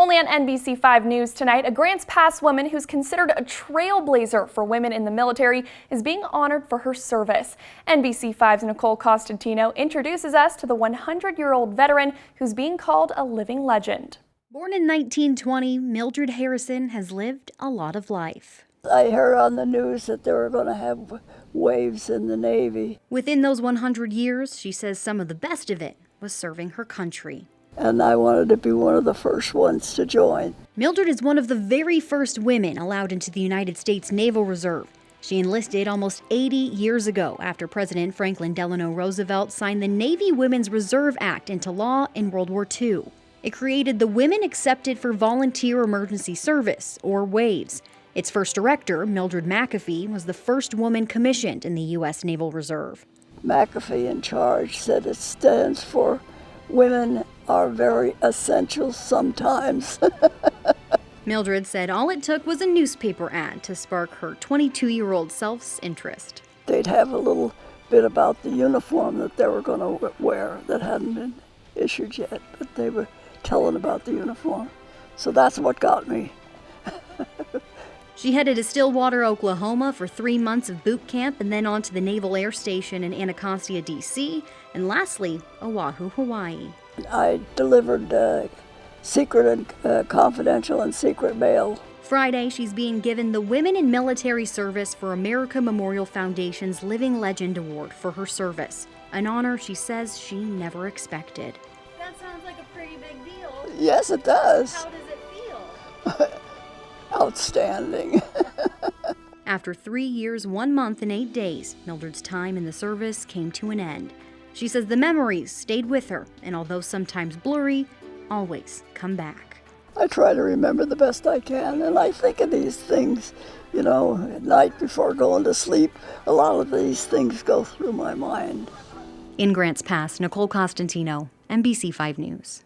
Only on NBC5 News tonight, a Grants Pass woman who's considered a trailblazer for women in the military is being honored for her service. NBC5's Nicole Costantino introduces us to the 100-year-old veteran who's being called a living legend. Born in 1920, Mildred Harrison has lived a lot of life. I heard on the news that they were going to have waves in the Navy. Within those 100 years, she says some of the best of it was serving her country. And I wanted to be one of the first ones to join. Mildred is one of the very first women allowed into the United States Naval Reserve. She enlisted almost 80 years ago after President Franklin Delano Roosevelt signed the Navy Women's Reserve Act into law in World War II. It created the Women Accepted for Volunteer Emergency Service, or WAVES. Its first director, Mildred McAfee, was the first woman commissioned in the U.S. Naval Reserve. McAfee in charge said it stands for women are very essential sometimes. Mildred said all it took was a newspaper ad to spark her 22-year-old self's interest. They'd have a little bit about the uniform that they were going to wear that hadn't been issued yet, but they were telling about the uniform. So that's what got me. She headed to Stillwater, Oklahoma for 3 months of boot camp and then on to the Naval Air Station in Anacostia, D.C., and lastly, Oahu, Hawaii. I delivered secret and confidential and secret mail. Friday, she's being given the Women in Military Service for America Memorial Foundation's Living Legend Award for her service, an honor she says she never expected. That sounds like a pretty big deal. Yes, it does. How does it feel? Outstanding. After 3 years, 1 month, and 8 days, Mildred's time in the service came to an end. She says the memories stayed with her, and although sometimes blurry, always come back. I try to remember the best I can, and I think of these things, you know, at night before going to sleep. A lot of these things go through my mind. In Grants Pass, Nicole Costantino, NBC5 News.